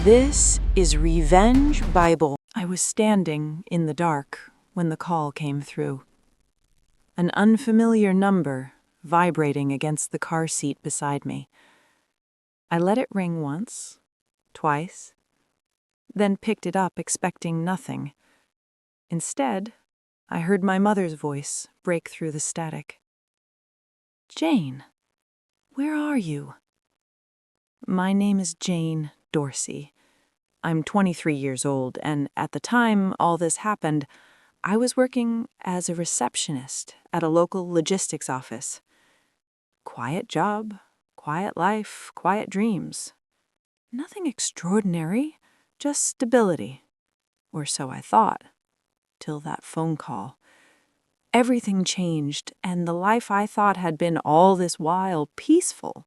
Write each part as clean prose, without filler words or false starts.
This is Revenge Bible. I was standing in the dark when the call came through. An unfamiliar number vibrating against the car seat beside me. I let it ring once, twice, then picked it up expecting nothing. Instead, I heard my mother's voice break through the static. "Jane, where are you?" My name is Jane Dorsey. I'm 23 years old, and at the time all this happened, I was working as a receptionist at a local logistics office. Quiet job, quiet life, quiet dreams. Nothing extraordinary, just stability. Or so I thought, till that phone call. Everything changed, and the life I thought had been all this while peaceful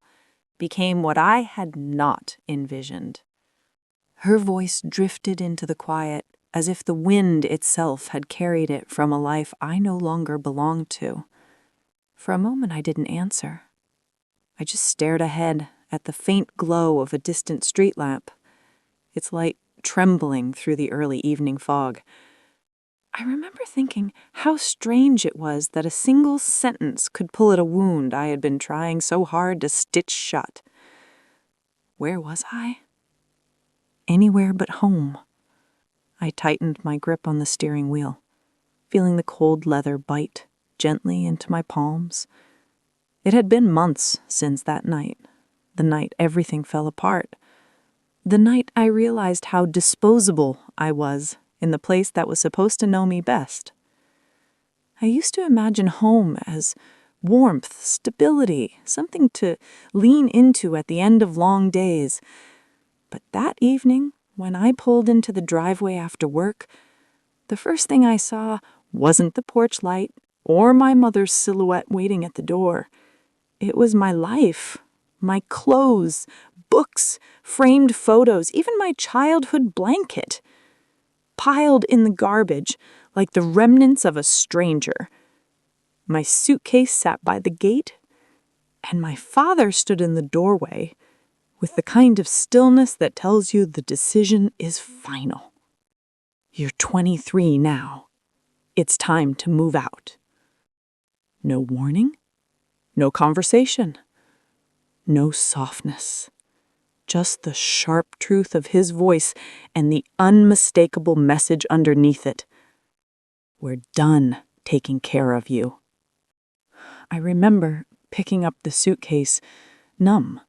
became what I had not envisioned. Her voice drifted into the quiet as if the wind itself had carried it from a life I no longer belonged to. For a moment I didn't answer. I just stared ahead at the faint glow of a distant street lamp, its light trembling through the early evening fog. I remember thinking how strange it was that a single sentence could pull at a wound I had been trying so hard to stitch shut. Where was I? Anywhere but home. I tightened my grip on the steering wheel, feeling the cold leather bite gently into my palms. It had been months since that night, the night everything fell apart, the night I realized how disposable I was in the place that was supposed to know me best. I used to imagine home as warmth, stability, something to lean into at the end of long days. But that evening, when I pulled into the driveway after work, the first thing I saw wasn't the porch light or my mother's silhouette waiting at the door. It was my life, my clothes, books, framed photos, even my childhood blanket, piled in the garbage like the remnants of a stranger. My suitcase sat by the gate, and my father stood in the doorway with the kind of stillness that tells you the decision is final. You're 23 now. It's time to move out. No warning, no conversation, no softness. Just the sharp truth of his voice and the unmistakable message underneath it. We're done taking care of you. I remember picking up the suitcase, numb,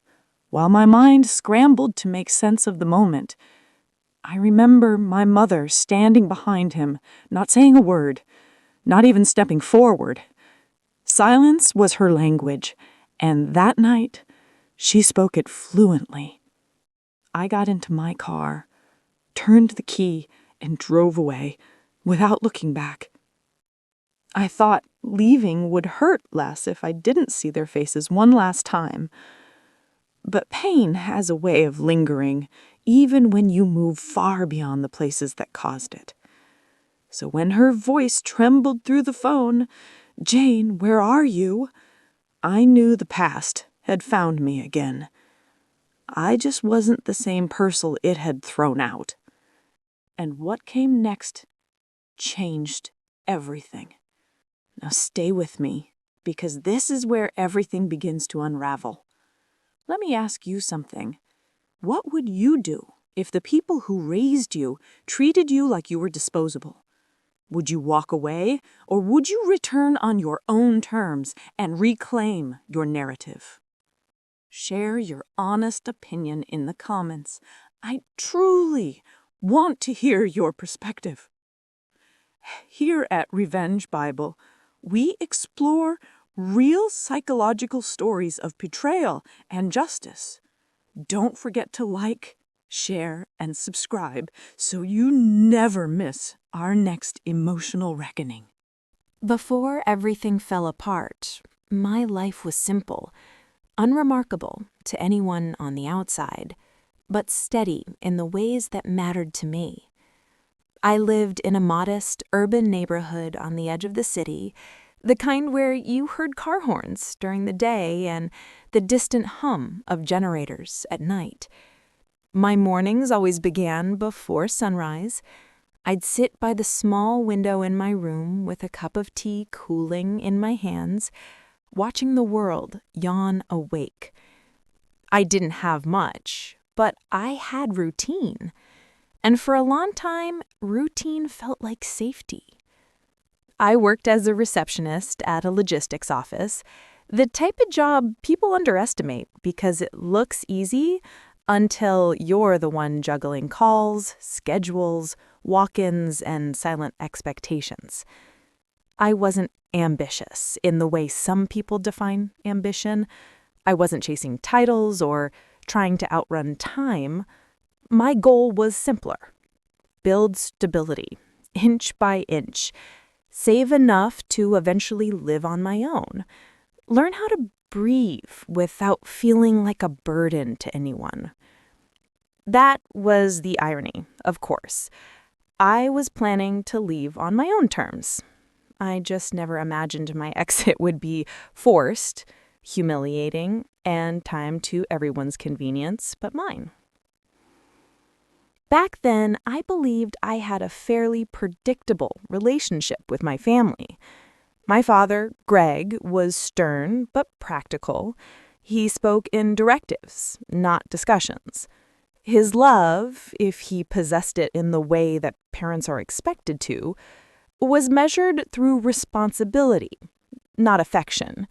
while my mind scrambled to make sense of the moment. I remember my mother standing behind him, not saying a word, not even stepping forward. Silence was her language, and that night, she spoke it fluently. I got into my car, turned the key, and drove away, without looking back. I thought leaving would hurt less if I didn't see their faces one last time. But pain has a way of lingering, even when you move far beyond the places that caused it. So when her voice trembled through the phone, "Jane, where are you?" I knew the past had found me again. I just wasn't the same person it had thrown out. And what came next changed everything. Now stay with me, because this is where everything begins to unravel. Let me ask you something. What would you do if the people who raised you treated you like you were disposable? Would you walk away, or would you return on your own terms and reclaim your narrative? Share your honest opinion in the comments. I truly want to hear your perspective. Here at Revenge Bible, we explore real psychological stories of betrayal and justice. Don't forget to like, share, and subscribe so you never miss our next emotional reckoning. Before everything fell apart, my life was simple, unremarkable to anyone on the outside, but steady in the ways that mattered to me. I lived in a modest urban neighborhood on the edge of the city, the kind where you heard car horns during the day and the distant hum of generators at night. My mornings always began before sunrise. I'd sit by the small window in my room with a cup of tea cooling in my hands, watching the world yawn awake. I didn't have much, but I had routine. And for a long time, routine felt like safety. I worked as a receptionist at a logistics office, the type of job people underestimate because it looks easy until you're the one juggling calls, schedules, walk-ins, and silent expectations. I wasn't ambitious in the way some people define ambition. I wasn't chasing titles or trying to outrun time. My goal was simpler. Build stability, inch by inch. Save enough to eventually live on my own. Learn how to breathe without feeling like a burden to anyone. That was the irony, of course. I was planning to leave on my own terms. I just never imagined my exit would be forced, humiliating, and timed to everyone's convenience but mine. Back then, I believed I had a fairly predictable relationship with my family. My father, Greg, was stern but practical. He spoke in directives, not discussions. His love, if he possessed it in the way that parents are expected to, was measured through responsibility, not affection.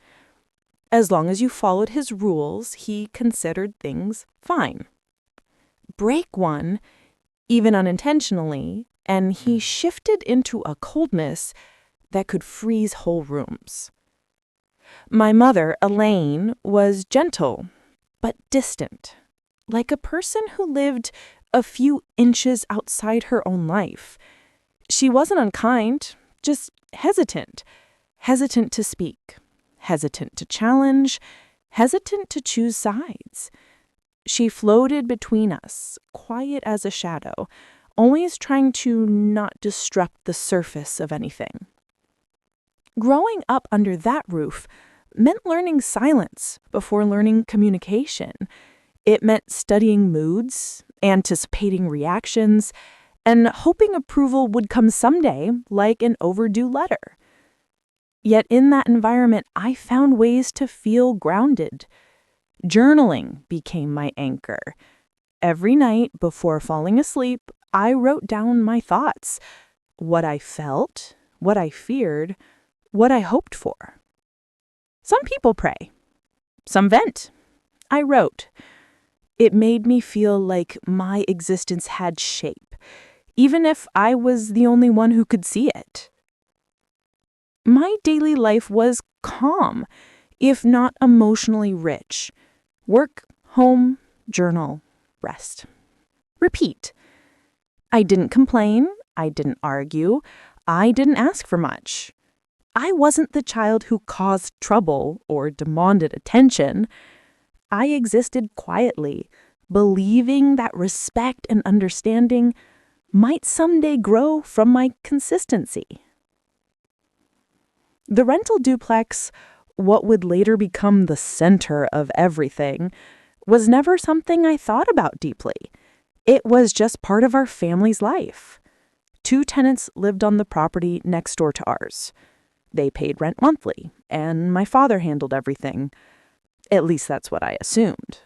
As long as you followed his rules, he considered things fine. Break one, even unintentionally, and he shifted into a coldness that could freeze whole rooms. My mother, Elaine, was gentle but distant, like a person who lived a few inches outside her own life. She wasn't unkind, just hesitant to speak, hesitant to challenge, hesitant to choose sides. She floated between us, quiet as a shadow, always trying to not disrupt the surface of anything. Growing up under that roof meant learning silence before learning communication. It meant studying moods, anticipating reactions, and hoping approval would come someday, like an overdue letter. Yet in that environment, I found ways to feel grounded. Journaling became my anchor. Every night before falling asleep, I wrote down my thoughts, what I felt, what I feared, what I hoped for. Some people pray. Some vent. I wrote. It made me feel like my existence had shape, even if I was the only one who could see it. My daily life was calm, if not emotionally rich. Work, home, journal, rest. Repeat. I didn't complain. I didn't argue. I didn't ask for much. I wasn't the child who caused trouble or demanded attention. I existed quietly, believing that respect and understanding might someday grow from my consistency. The rental duplex, what would later become the center of everything, was never something I thought about deeply. It was just part of our family's life. 2 tenants lived on the property next door to ours. They paid rent monthly, and my father handled everything. At least that's what I assumed.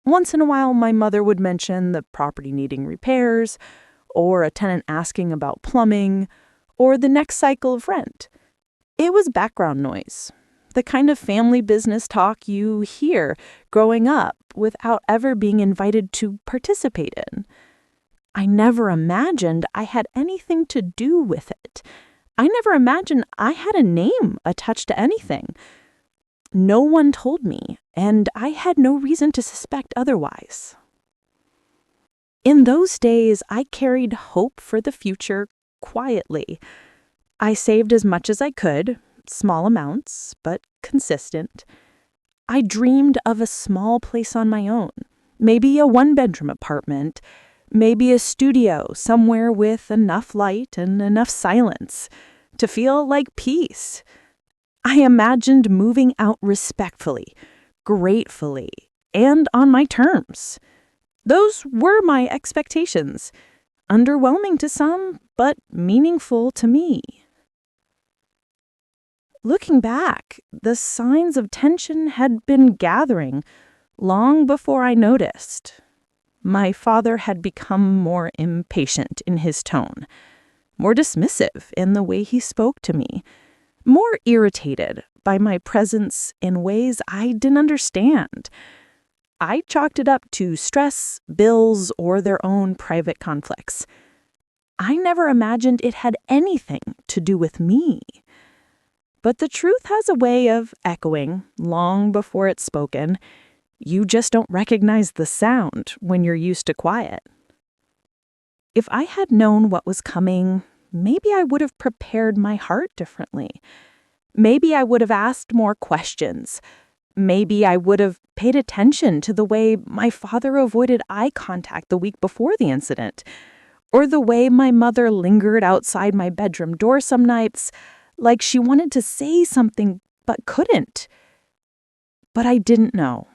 Once in a while, my mother would mention the property needing repairs, or a tenant asking about plumbing, or the next cycle of rent. It was background noise, the kind of family business talk you hear growing up without ever being invited to participate in. I never imagined I had anything to do with it. I never imagined I had a name attached to anything. No one told me, and I had no reason to suspect otherwise. In those days, I carried hope for the future quietly. I saved as much as I could, small amounts, but consistent. I dreamed of a small place on my own, maybe a 1-bedroom apartment, maybe a studio somewhere with enough light and enough silence to feel like peace. I imagined moving out respectfully, gratefully, and on my terms. Those were my expectations. Underwhelming to some, but meaningful to me. Looking back, the signs of tension had been gathering long before I noticed. My father had become more impatient in his tone, more dismissive in the way he spoke to me, more irritated by my presence in ways I didn't understand. I chalked it up to stress, bills, or their own private conflicts. I never imagined it had anything to do with me. But the truth has a way of echoing long before it's spoken. You just don't recognize the sound when you're used to quiet. If I had known what was coming, maybe I would have prepared my heart differently. Maybe I would have asked more questions. Maybe I would have paid attention to the way my father avoided eye contact the week before the incident, or the way my mother lingered outside my bedroom door some nights, like she wanted to say something but couldn't. But I didn't know.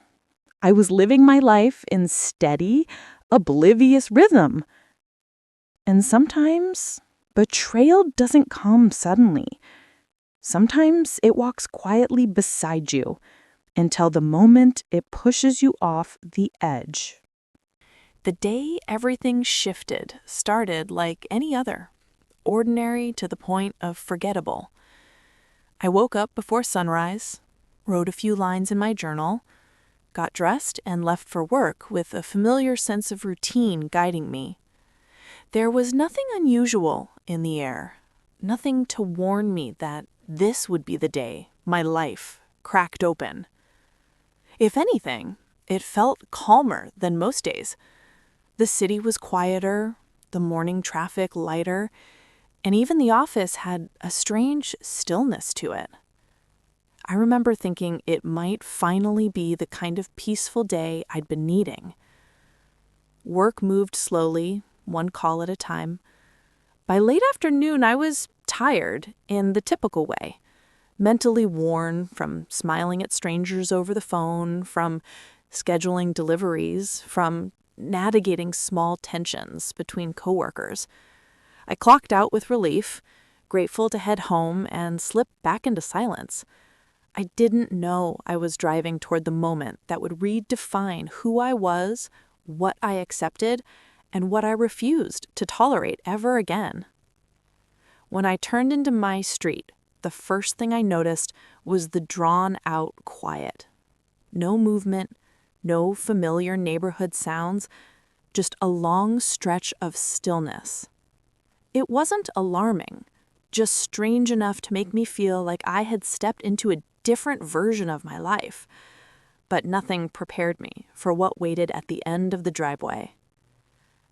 I was living my life in steady, oblivious rhythm. And sometimes betrayal doesn't come suddenly. Sometimes it walks quietly beside you until the moment it pushes you off the edge. The day everything shifted started like any other, ordinary to the point of forgettable. I woke up before sunrise, wrote a few lines in my journal, got dressed and left for work with a familiar sense of routine guiding me. There was nothing unusual in the air, nothing to warn me that this would be the day my life cracked open. If anything, it felt calmer than most days. The city was quieter, the morning traffic lighter, and even the office had a strange stillness to it. I remember thinking it might finally be the kind of peaceful day I'd been needing. Work moved slowly, one call at a time. By late afternoon, I was tired in the typical way, mentally worn from smiling at strangers over the phone, from scheduling deliveries, from navigating small tensions between coworkers. I clocked out with relief, grateful to head home and slip back into silence. I didn't know I was driving toward the moment that would redefine who I was, what I accepted, and what I refused to tolerate ever again. When I turned into my street, the first thing I noticed was the drawn-out quiet. No movement, no familiar neighborhood sounds, just a long stretch of stillness. It wasn't alarming, just strange enough to make me feel like I had stepped into a different version of my life. But nothing prepared me for what waited at the end of the driveway.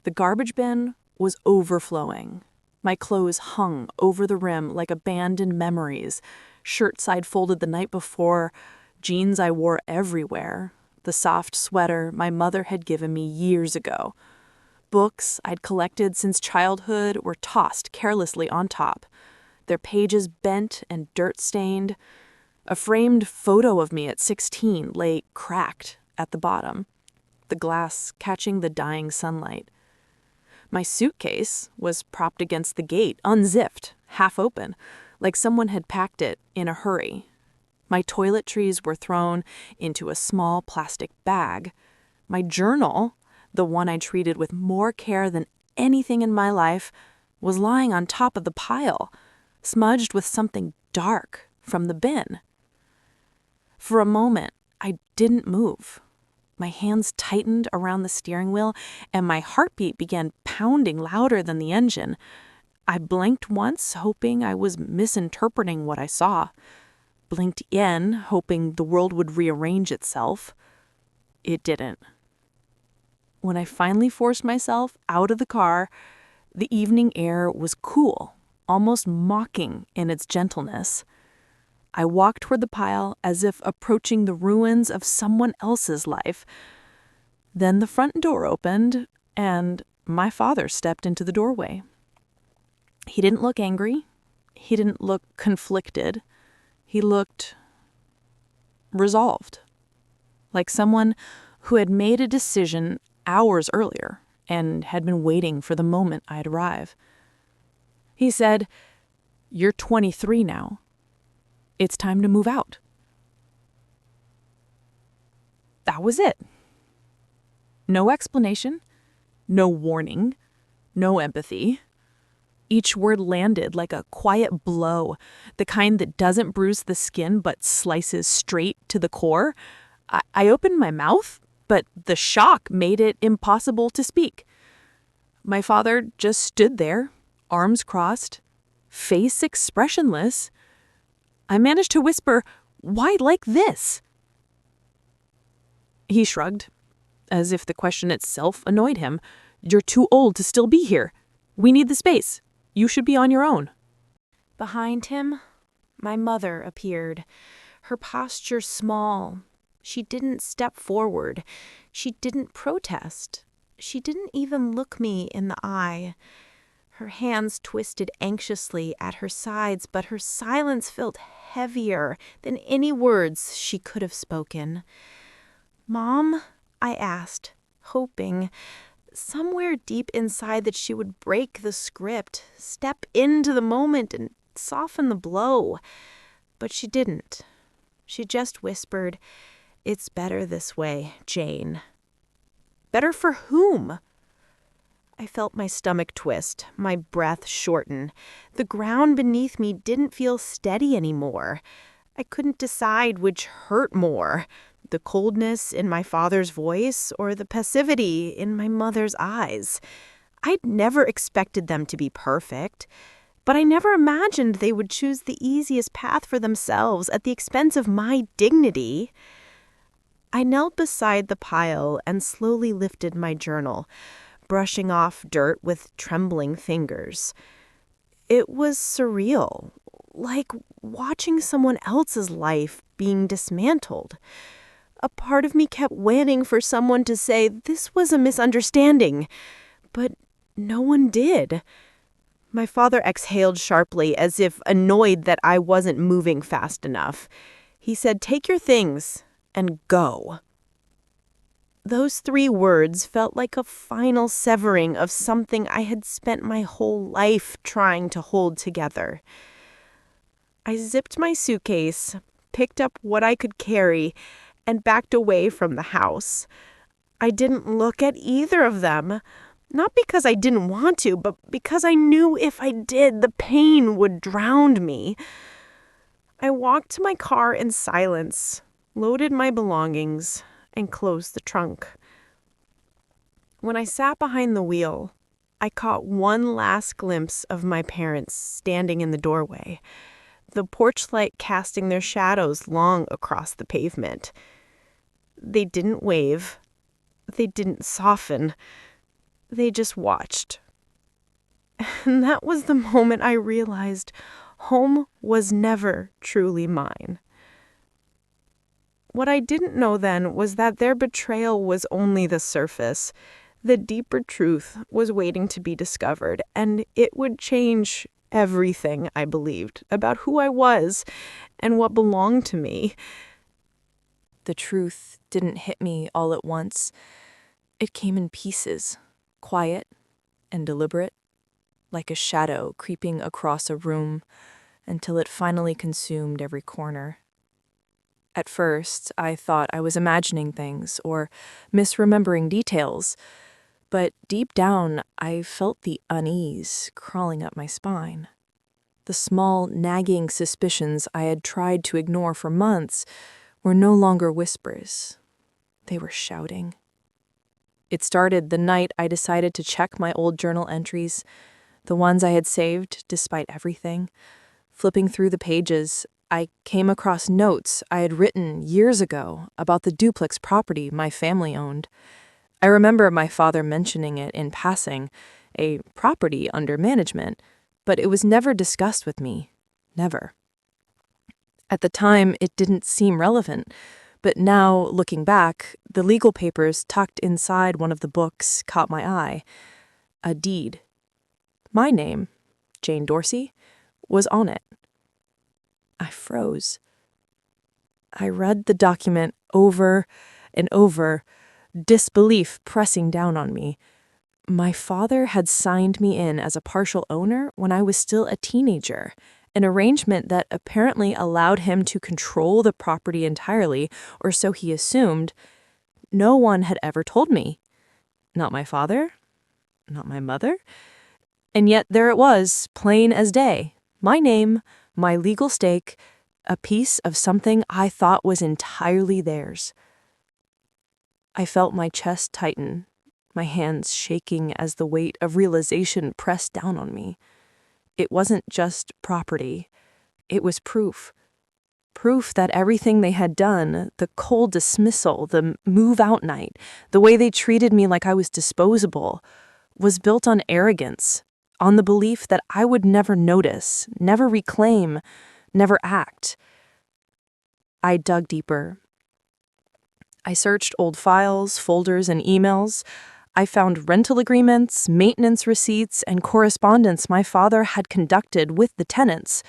The garbage bin was overflowing. My clothes hung over the rim like abandoned memories, shirts I'd folded the night before, jeans I wore everywhere, the soft sweater my mother had given me years ago. Books I'd collected since childhood were tossed carelessly on top, their pages bent and dirt-stained. A framed photo of me at 16 lay cracked at the bottom, the glass catching the dying sunlight. My suitcase was propped against the gate, unzipped, half open, like someone had packed it in a hurry. My toiletries were thrown into a small plastic bag. My journal, the one I treated with more care than anything in my life, was lying on top of the pile, smudged with something dark from the bin. For a moment, I didn't move. My hands tightened around the steering wheel, and my heartbeat began pounding louder than the engine. I blinked once, hoping I was misinterpreting what I saw. Blinked again, hoping the world would rearrange itself. It didn't. When I finally forced myself out of the car, the evening air was cool, almost mocking in its gentleness. I walked toward the pile as if approaching the ruins of someone else's life. Then the front door opened, and my father stepped into the doorway. He didn't look angry. He didn't look conflicted. He looked resolved, like someone who had made a decision hours earlier and had been waiting for the moment I'd arrive. He said, "You're 23 now. It's time to move out." That was it. No explanation, no warning, no empathy. Each word landed like a quiet blow, the kind that doesn't bruise the skin but slices straight to the core. I opened my mouth, but the shock made it impossible to speak. My father just stood there, arms crossed, face expressionless. I managed to whisper, "Why like this?" He shrugged, as if the question itself annoyed him. "You're too old to still be here. We need the space. You should be on your own." Behind him, my mother appeared, her posture small. She didn't step forward. She didn't protest. She didn't even look me in the eye. Her hands twisted anxiously at her sides, but her silence felt heavier than any words she could have spoken. "Mom?" I asked, hoping somewhere deep inside that she would break the script, step into the moment and soften the blow. But she didn't. She just whispered, "It's better this way, Jane." Better for whom? I felt my stomach twist, my breath shorten. The ground beneath me didn't feel steady anymore. I couldn't decide which hurt more, the coldness in my father's voice or the passivity in my mother's eyes. I'd never expected them to be perfect, but I never imagined they would choose the easiest path for themselves at the expense of my dignity. I knelt beside the pile and slowly lifted my journal, brushing off dirt with trembling fingers. It was surreal, like watching someone else's life being dismantled. A part of me kept waiting for someone to say this was a misunderstanding, but no one did. My father exhaled sharply, as if annoyed that I wasn't moving fast enough. He said, "Take your things and go." Those 3 words felt like a final severing of something I had spent my whole life trying to hold together. I zipped my suitcase, picked up what I could carry, and backed away from the house. I didn't look at either of them, not because I didn't want to, but because I knew if I did, the pain would drown me. I walked to my car in silence, loaded my belongings, and closed the trunk. When I sat behind the wheel, I caught one last glimpse of my parents standing in the doorway, the porch light casting their shadows long across the pavement. They didn't wave. They didn't soften. They just watched. And that was the moment I realized home was never truly mine. What I didn't know then was that their betrayal was only the surface. The deeper truth was waiting to be discovered, and it would change everything I believed about who I was and what belonged to me. The truth didn't hit me all at once. It came in pieces, quiet and deliberate, like a shadow creeping across a room until it finally consumed every corner. At first, I thought I was imagining things or misremembering details, but deep down, I felt the unease crawling up my spine. The small, nagging suspicions I had tried to ignore for months were no longer whispers. They were shouting. It started the night I decided to check my old journal entries, the ones I had saved despite everything. Flipping through the pages, I came across notes I had written years ago about the duplex property my family owned. I remember my father mentioning it in passing, a property under management, but it was never discussed with me. Never. At the time, it didn't seem relevant, but now, looking back, the legal papers tucked inside one of the books caught my eye. A deed. My name, Jane Dorsey, was on it. I froze. I read the document over and over, disbelief pressing down on me. My father had signed me in as a partial owner when I was still a teenager, an arrangement that apparently allowed him to control the property entirely, or so he assumed. No one had ever told me. Not my father, not my mother. And yet there it was, plain as day. My name, my legal stake, a piece of something I thought was entirely theirs. I felt my chest tighten, my hands shaking as the weight of realization pressed down on me. It wasn't just property. It was proof. Proof that everything they had done, the cold dismissal, the move-out night, the way they treated me like I was disposable, was built on arrogance, on the belief that I would never notice, never reclaim, never act. I dug deeper. I searched old files, folders, and emails. I found rental agreements, maintenance receipts, and correspondence my father had conducted with the tenants.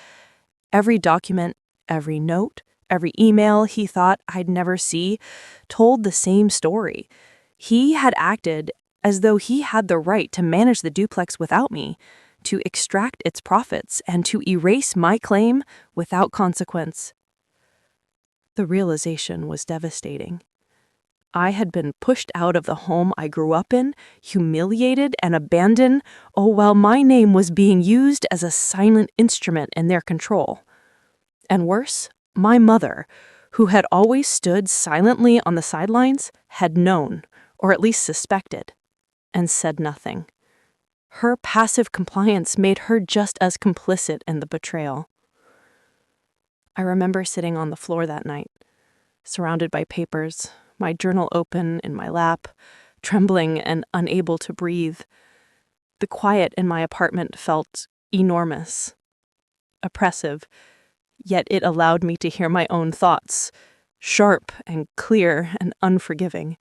Every document, every note, every email he thought I'd never see told the same story. He had acted as though he had the right to manage the duplex without me, to extract its profits, and to erase my claim without consequence. The realization was devastating. I had been pushed out of the home I grew up in, humiliated and abandoned, while my name was being used as a silent instrument in their control. And worse, my mother, who had always stood silently on the sidelines, had known, or at least suspected, and said nothing. Her passive compliance made her just as complicit in the betrayal. I remember sitting on the floor that night, surrounded by papers, my journal open in my lap, trembling and unable to breathe. The quiet in my apartment felt enormous, oppressive, yet it allowed me to hear my own thoughts, sharp and clear and unforgiving.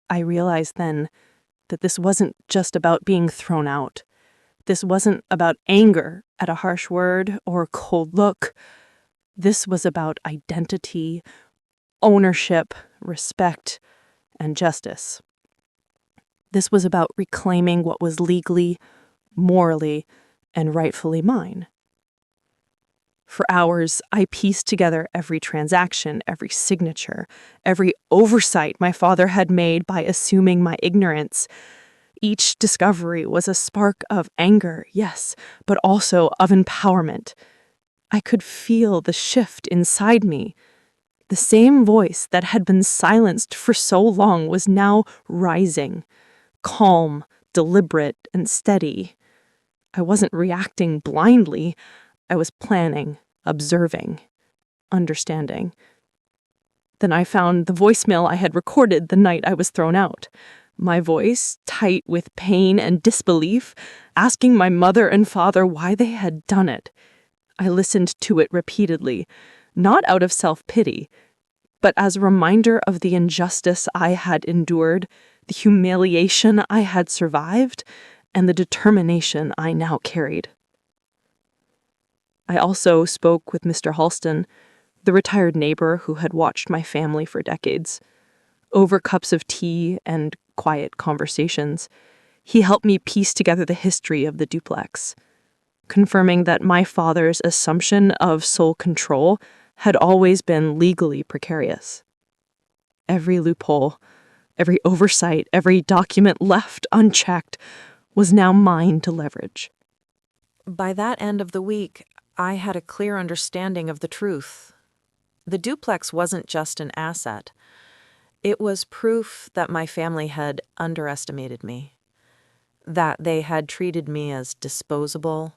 I realized then that this wasn't just about being thrown out. This wasn't about anger at a harsh word or cold look. This was about identity, ownership, respect, and justice. This was about reclaiming what was legally, morally, and rightfully mine. For hours, I pieced together every transaction, every signature, every oversight my father had made by assuming my ignorance. Each discovery was a spark of anger, yes, but also of empowerment. I could feel the shift inside me. The same voice that had been silenced for so long was now rising, calm, deliberate, and steady. I wasn't reacting blindly. I was planning, observing, understanding. Then I found the voicemail I had recorded the night I was thrown out. My voice, tight with pain and disbelief, asking my mother and father why they had done it. I listened to it repeatedly, not out of self-pity, but as a reminder of the injustice I had endured, the humiliation I had survived, and the determination I now carried. I also spoke with Mr. Halston, the retired neighbor who had watched my family for decades. Over cups of tea and quiet conversations, he helped me piece together the history of the duplex, confirming that my father's assumption of sole control had always been legally precarious. Every loophole, every oversight, every document left unchecked was now mine to leverage. By that end of the week, I had a clear understanding of the truth. The duplex wasn't just an asset. It was proof that my family had underestimated me, that they had treated me as disposable,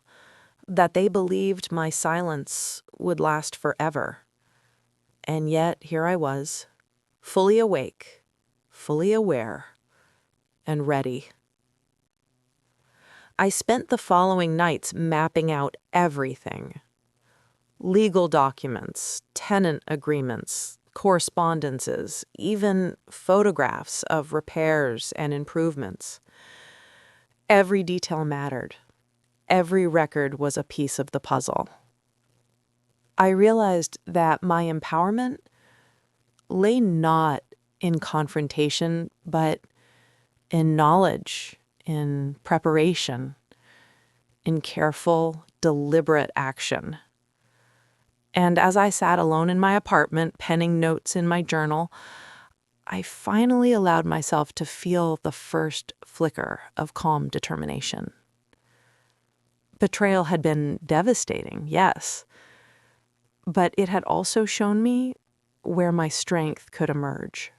that they believed my silence would last forever. And yet here I was, fully awake, fully aware, and ready. I spent the following nights mapping out everything. Legal documents, tenant agreements, correspondences, even photographs of repairs and improvements. Every detail mattered. Every record was a piece of the puzzle. I realized that my empowerment lay not in confrontation, but in knowledge, in preparation, in careful, deliberate action. And as I sat alone in my apartment, penning notes in my journal, I finally allowed myself to feel the first flicker of calm determination. Betrayal had been devastating, yes, but it had also shown me where my strength could emerge.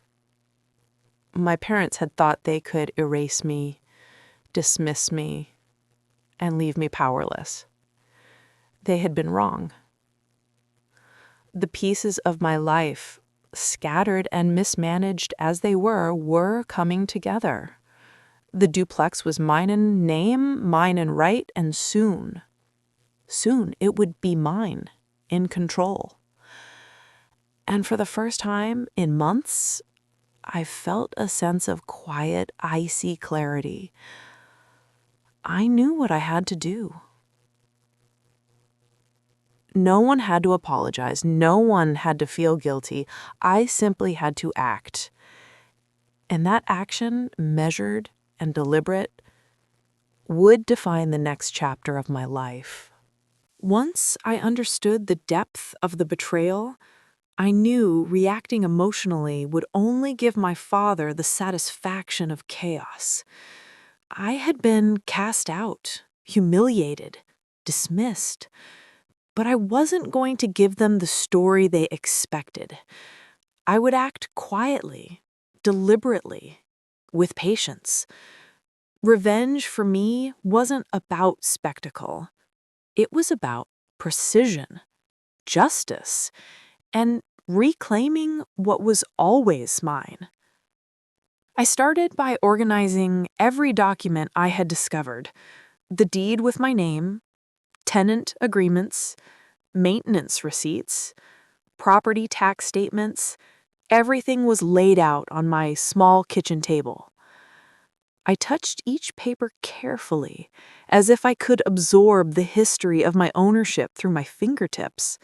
My parents had thought they could erase me, dismiss me, and leave me powerless. They had been wrong. The pieces of my life, scattered and mismanaged as they were coming together. The duplex was mine in name, mine in right, and soon it would be mine, in control. And for the first time in months, I felt a sense of quiet, icy clarity. I knew what I had to do. No one had to apologize. No one had to feel guilty. I simply had to act. And that action, measured and deliberate, would define the next chapter of my life. Once I understood the depth of the betrayal, I knew reacting emotionally would only give my father the satisfaction of chaos. I had been cast out, humiliated, dismissed, but I wasn't going to give them the story they expected. I would act quietly, deliberately, with patience. Revenge for me wasn't about spectacle. It was about precision, justice, and reclaiming what was always mine. I started by organizing every document I had discovered: the deed with my name, tenant agreements, maintenance receipts, property tax statements. Everything was laid out on my small kitchen table. I touched each paper carefully, as if I could absorb the history of my ownership through my fingertips.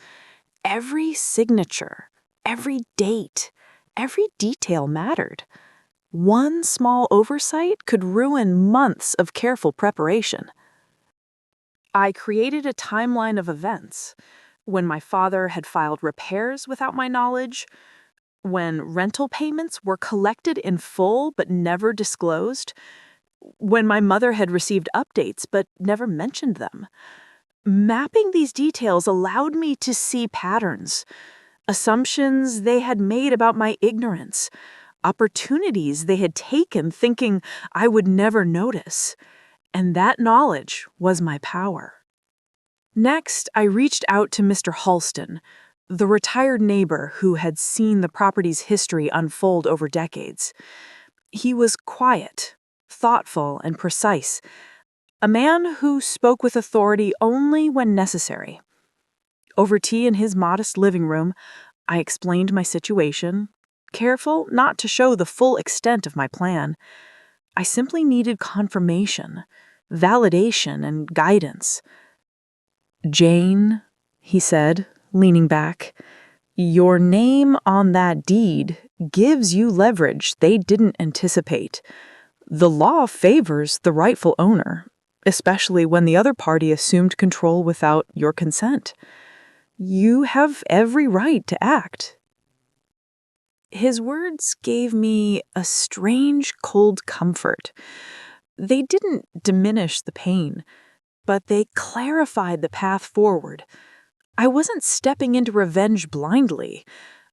Every signature, every date, every detail mattered. One small oversight could ruin months of careful preparation. I created a timeline of events: when my father had filed repairs without my knowledge, when rental payments were collected in full but never disclosed, when my mother had received updates but never mentioned them. Mapping these details allowed me to see patterns, assumptions they had made about my ignorance, opportunities they had taken thinking I would never notice. And that knowledge was my power. Next, I reached out to Mr. Halston, the retired neighbor who had seen the property's history unfold over decades. He was quiet, thoughtful, and precise, a man who spoke with authority only when necessary. Over tea in his modest living room, I explained my situation, careful not to show the full extent of my plan. I simply needed confirmation, validation, and guidance. "Jane," he said, leaning back, "your name on that deed gives you leverage they didn't anticipate. The law favors the rightful owner, especially when the other party assumed control without your consent. You have every right to act." His words gave me a strange, cold comfort. They didn't diminish the pain, but they clarified the path forward. I wasn't stepping into revenge blindly.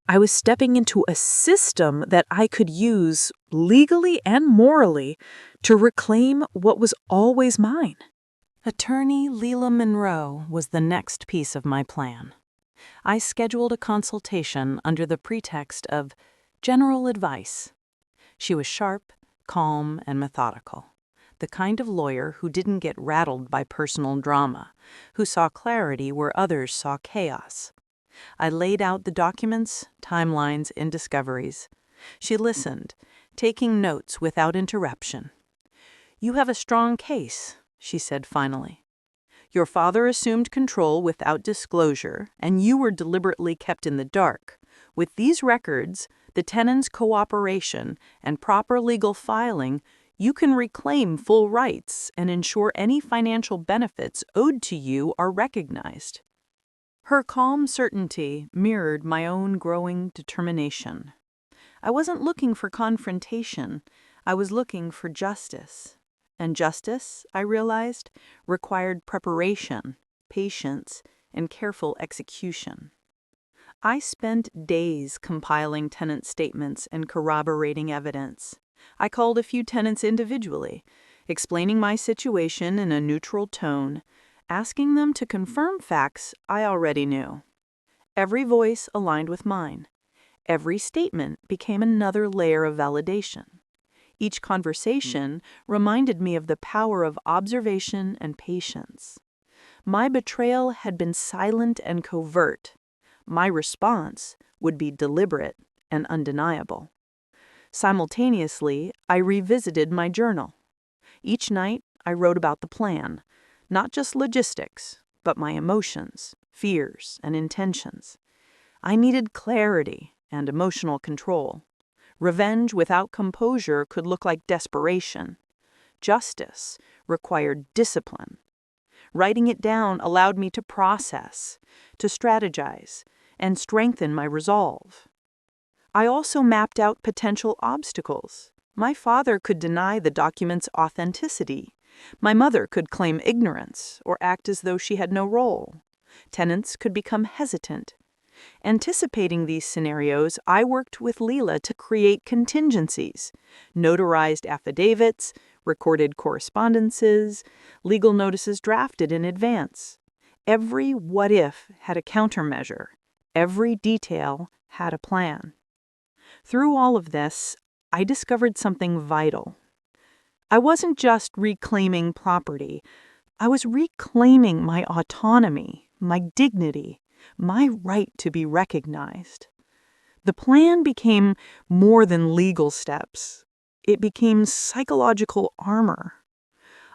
I was stepping into a system that I could use, legally and morally, to reclaim what was always mine. Attorney Leela Monroe was the next piece of my plan. I scheduled a consultation under the pretext of general advice. She was sharp, calm, and methodical, the kind of lawyer who didn't get rattled by personal drama, who saw clarity where others saw chaos. I laid out the documents, timelines, and discoveries. She listened, taking notes without interruption. "You have a strong case," she said finally. "Your father assumed control without disclosure, and you were deliberately kept in the dark. With these records, the tenant's cooperation, and proper legal filing, you can reclaim full rights and ensure any financial benefits owed to you are recognized. Her calm certainty mirrored my own growing determination. I wasn't looking for confrontation. I was looking for justice. And justice, I realized, required preparation, patience, and careful execution. I spent days compiling tenant statements and corroborating evidence. I called a few tenants individually, explaining my situation in a neutral tone, asking them to confirm facts I already knew. Every voice aligned with mine. Every statement became another layer of validation. Each conversation reminded me of the power of observation and patience. My betrayal had been silent and covert. My response would be deliberate and undeniable. Simultaneously, I revisited my journal. Each night, I wrote about the plan, not just logistics, but my emotions, fears, and intentions. I needed clarity and emotional control. Revenge without composure could look like desperation. Justice required discipline. Writing it down allowed me to process, to strategize, and strengthen my resolve. I also mapped out potential obstacles. My father could deny the document's authenticity. My mother could claim ignorance or act as though she had no role. Tenants could become hesitant. Anticipating these scenarios, I worked with Leela to create contingencies, notarized affidavits, recorded correspondences, legal notices drafted in advance. Every what if had a countermeasure. Every detail had a plan. Through all of this, I discovered something vital. I wasn't just reclaiming property. I was reclaiming my autonomy, my dignity, my right to be recognized. The plan became more than legal steps. It became psychological armor.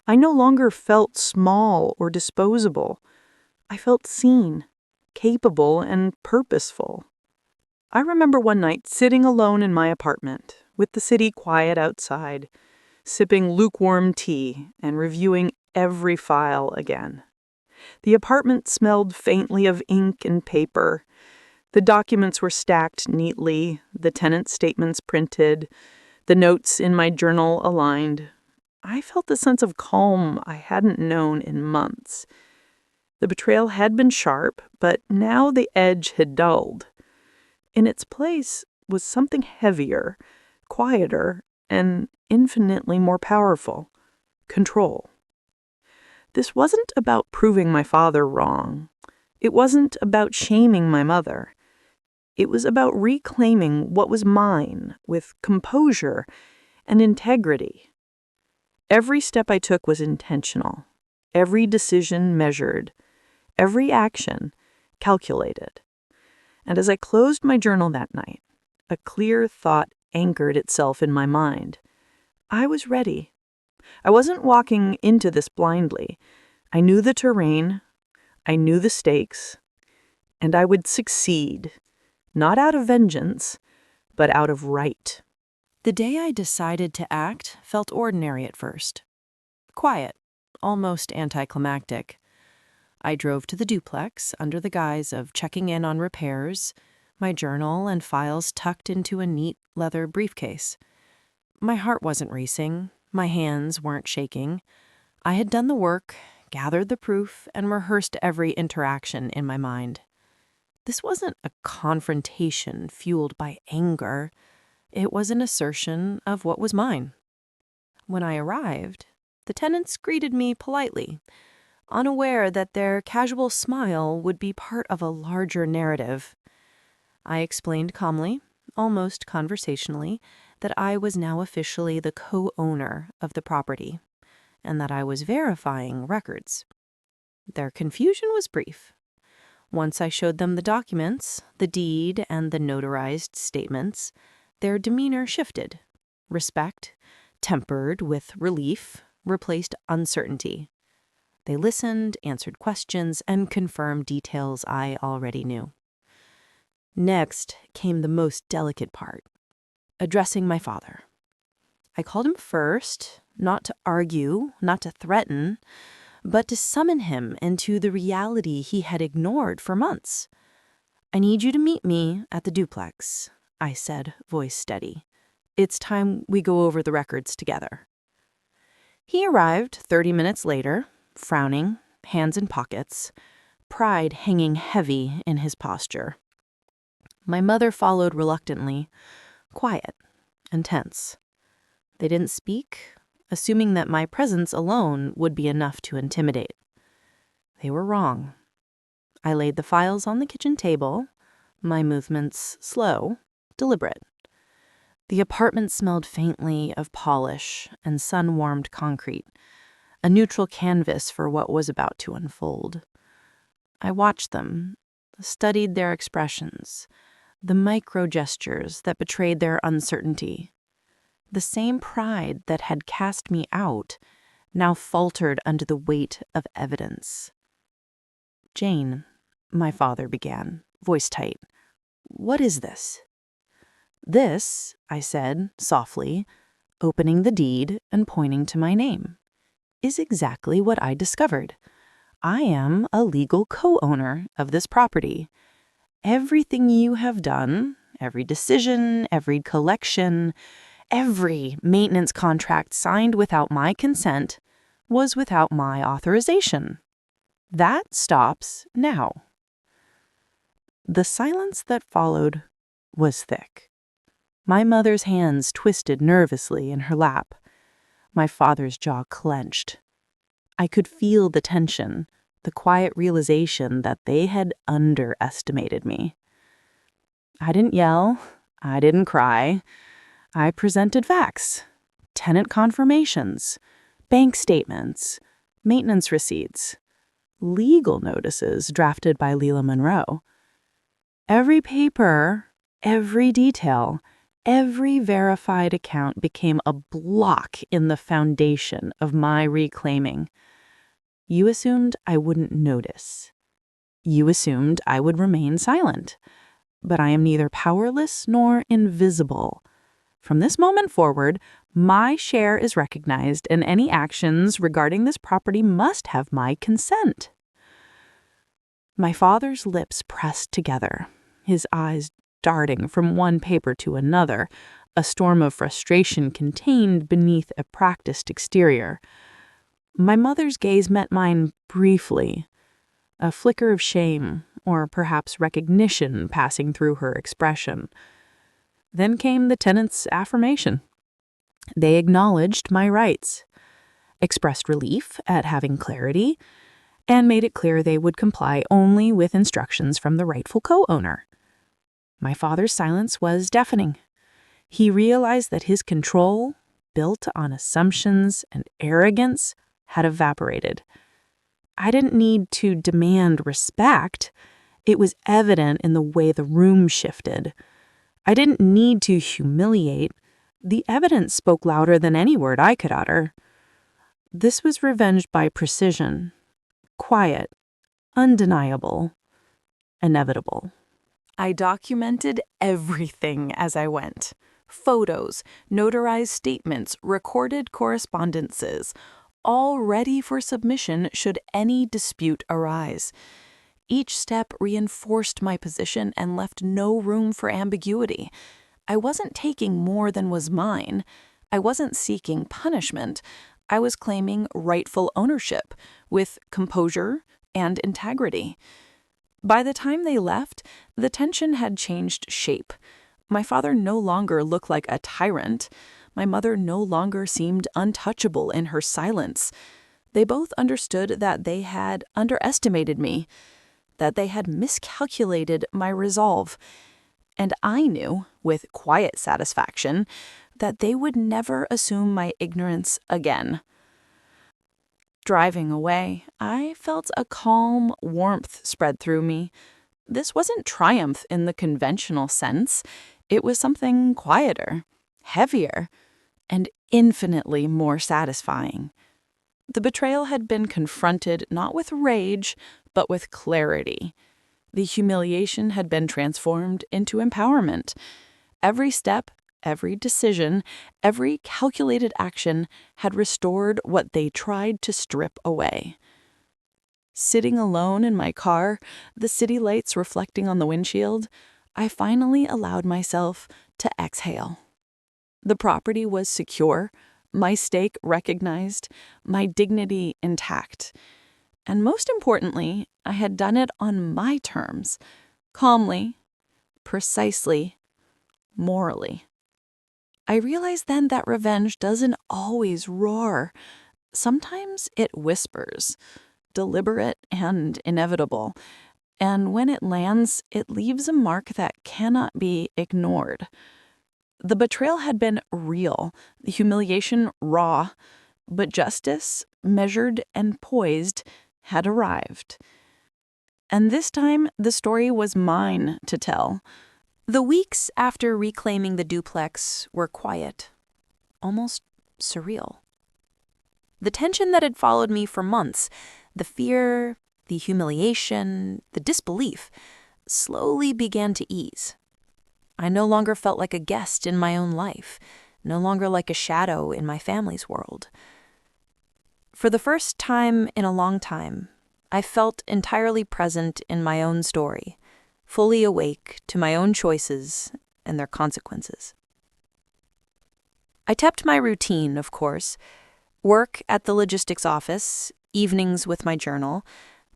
I no longer felt small or disposable. I felt seen, capable, and purposeful. I remember one night sitting alone in my apartment, with the city quiet outside, sipping lukewarm tea and reviewing every file again. The apartment smelled faintly of ink and paper. The documents were stacked neatly, the tenant statements printed, the notes in my journal aligned. I felt a sense of calm I hadn't known in months. The betrayal had been sharp, but now the edge had dulled. In its place was something heavier, quieter, and infinitely more powerful: control. This wasn't about proving my father wrong. It wasn't about shaming my mother. It was about reclaiming what was mine with composure and integrity. Every step I took was intentional, every decision measured, every action calculated. And as I closed my journal that night, a clear thought anchored itself in my mind. I was ready. I wasn't walking into this blindly. I knew the terrain, I knew the stakes, and I would succeed, not out of vengeance, but out of right. The day I decided to act felt ordinary at first. Quiet, almost anticlimactic. I drove to the duplex under the guise of checking in on repairs, my journal and files tucked into a neat leather briefcase. My heart wasn't racing, my hands weren't shaking. I had done the work, gathered the proof, and rehearsed every interaction in my mind. This wasn't a confrontation fueled by anger. It was an assertion of what was mine. When I arrived, the tenants greeted me politely, unaware that their casual smile would be part of a larger narrative. I explained calmly, almost conversationally, that I was now officially the co-owner of the property, and that I was verifying records. Their confusion was brief. Once I showed them the documents, the deed, and the notarized statements, their demeanor shifted. Respect, tempered with relief, replaced uncertainty. They listened, answered questions, and confirmed details I already knew. Next came the most delicate part, addressing my father. I called him first, not to argue, not to threaten, but to summon him into the reality he had ignored for months. "I need you to meet me at the duplex," I said, voice steady. "It's time we go over the records together." He arrived 30 minutes later, frowning, hands in pockets, pride hanging heavy in his posture. My mother followed reluctantly, quiet and tense. They didn't speak, assuming that my presence alone would be enough to intimidate. They were wrong. I laid the files on the kitchen table, my movements slow, deliberate. The apartment smelled faintly of polish and sun-warmed concrete, a neutral canvas for what was about to unfold. I watched them, studied their expressions, the micro gestures that betrayed their uncertainty. The same pride that had cast me out now faltered under the weight of evidence. "Jane," my father began, voice tight, "what is this?" "This," I said, softly, opening the deed and pointing to my name, "is exactly what I discovered. I am a legal co-owner of this property. Everything you have done, every decision, every collection, every maintenance contract signed without my consent was without my authorization. That stops now." The silence that followed was thick. My mother's hands twisted nervously in her lap. My father's jaw clenched. I could feel the tension, the quiet realization that they had underestimated me. I didn't yell. I didn't cry. I presented facts, tenant confirmations, bank statements, maintenance receipts, legal notices drafted by Leila Monroe. Every paper, every detail, every verified account became a block in the foundation of my reclaiming. You assumed I wouldn't notice. You assumed I would remain silent. But I am neither powerless nor invisible. From this moment forward, my share is recognized, and any actions regarding this property must have my consent. My father's lips pressed together, his eyes darting from one paper to another, a storm of frustration contained beneath a practiced exterior. My mother's gaze met mine briefly, a flicker of shame or perhaps recognition passing through her expression. Then came the tenant's affirmation. They acknowledged my rights, expressed relief at having clarity, and made it clear they would comply only with instructions from the rightful co-owner. My father's silence was deafening. He realized that his control, built on assumptions and arrogance, had evaporated. I didn't need to demand respect. It was evident in the way the room shifted. I didn't need to humiliate. The evidence spoke louder than any word I could utter. This was revenge by precision, quiet, undeniable, inevitable. I documented everything as I went. Photos, notarized statements, recorded correspondences, all ready for submission should any dispute arise. Each step reinforced my position and left no room for ambiguity. I wasn't taking more than was mine. I wasn't seeking punishment. I was claiming rightful ownership with composure and integrity. By the time they left, the tension had changed shape. My father no longer looked like a tyrant. My mother no longer seemed untouchable in her silence. They both understood that they had underestimated me, that they had miscalculated my resolve. And I knew, with quiet satisfaction, that they would never assume my ignorance again. Driving away, I felt a calm warmth spread through me. This wasn't triumph in the conventional sense. It was something quieter, heavier, and infinitely more satisfying. The betrayal had been confronted not with rage, but with clarity. The humiliation had been transformed into empowerment. Every step, every decision, every calculated action had restored what they tried to strip away. Sitting alone in my car, the city lights reflecting on the windshield, I finally allowed myself to exhale. The property was secure, my stake recognized, my dignity intact. And most importantly, I had done it on my terms, calmly, precisely, morally. I realized then that revenge doesn't always roar. Sometimes it whispers, deliberate and inevitable. And when it lands, it leaves a mark that cannot be ignored. The betrayal had been real, the humiliation raw, but justice, measured and poised, had arrived. And this time, the story was mine to tell. The weeks after reclaiming the duplex were quiet, almost surreal. The tension that had followed me for months, the fear, the humiliation, the disbelief, slowly began to ease. I no longer felt like a guest in my own life, no longer like a shadow in my family's world. For the first time in a long time, I felt entirely present in my own story, fully awake to my own choices and their consequences. I kept my routine, of course: work at the logistics office, evenings with my journal,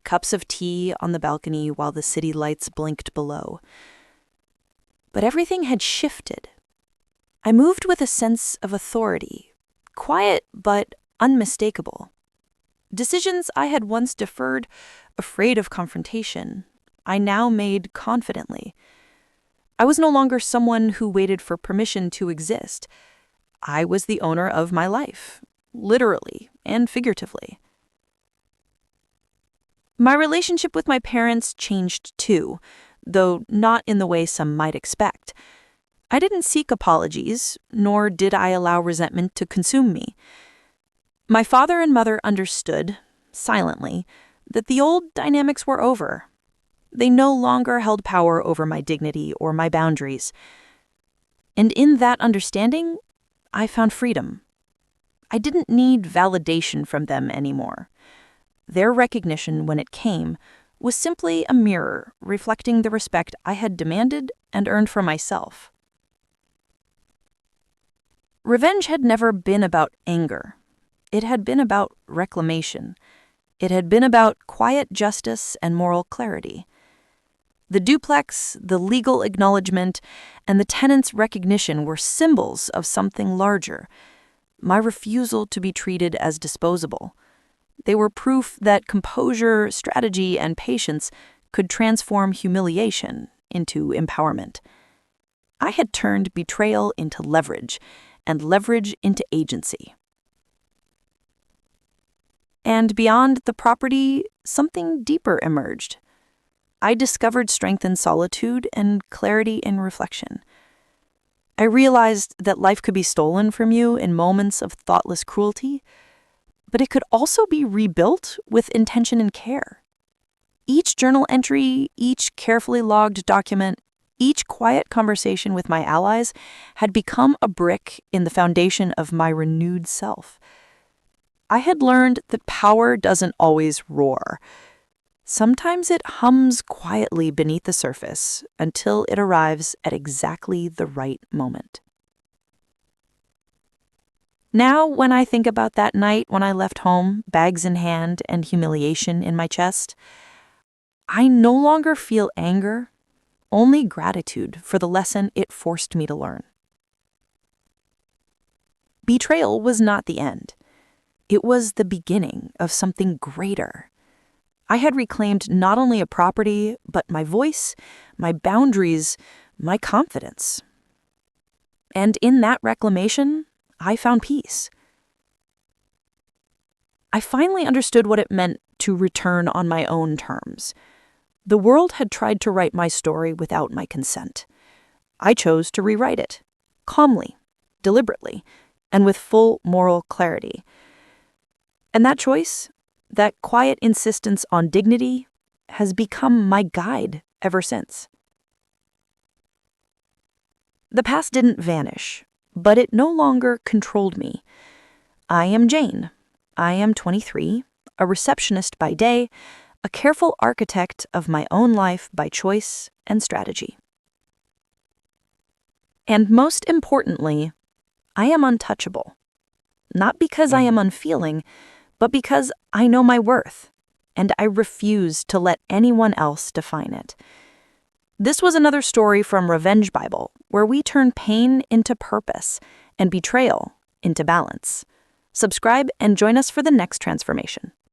cups of tea on the balcony while the city lights blinked below. But everything had shifted. I moved with a sense of authority, quiet but unmistakable. Decisions I had once deferred, afraid of confrontation, I now made confidently. I was no longer someone who waited for permission to exist. I was the owner of my life, literally and figuratively. My relationship with my parents changed too, though not in the way some might expect. I didn't seek apologies, nor did I allow resentment to consume me. My father and mother understood, silently, that the old dynamics were over. They no longer held power over my dignity or my boundaries. And in that understanding, I found freedom. I didn't need validation from them anymore. Their recognition, when it came, was simply a mirror reflecting the respect I had demanded and earned for myself. Revenge had never been about anger. It had been about reclamation. It had been about quiet justice and moral clarity. The duplex, the legal acknowledgement, and the tenant's recognition were symbols of something larger: my refusal to be treated as disposable. They were proof that composure, strategy, and patience could transform humiliation into empowerment. I had turned betrayal into leverage, and leverage into agency. And beyond the property, something deeper emerged. I discovered strength in solitude and clarity in reflection. I realized that life could be stolen from you in moments of thoughtless cruelty, but it could also be rebuilt with intention and care. Each journal entry, each carefully logged document, each quiet conversation with my allies had become a brick in the foundation of my renewed self. I had learned that power doesn't always roar. Sometimes it hums quietly beneath the surface until it arrives at exactly the right moment. Now, when I think about that night when I left home, bags in hand and humiliation in my chest, I no longer feel anger, only gratitude for the lesson it forced me to learn. Betrayal was not the end. It was the beginning of something greater. I had reclaimed not only a property, but my voice, my boundaries, my confidence. And in that reclamation, I found peace. I finally understood what it meant to return on my own terms. The world had tried to write my story without my consent. I chose to rewrite it, calmly, deliberately, and with full moral clarity. And that choice, that quiet insistence on dignity, has become my guide ever since. The past didn't vanish, but it no longer controlled me. I am Jane. I am 23, a receptionist by day, a careful architect of my own life by choice and strategy. And most importantly, I am untouchable. Not because I am unfeeling, but because I know my worth, and I refuse to let anyone else define it. This was another story from Revenge Bible, where we turn pain into purpose and betrayal into balance. Subscribe and join us for the next transformation.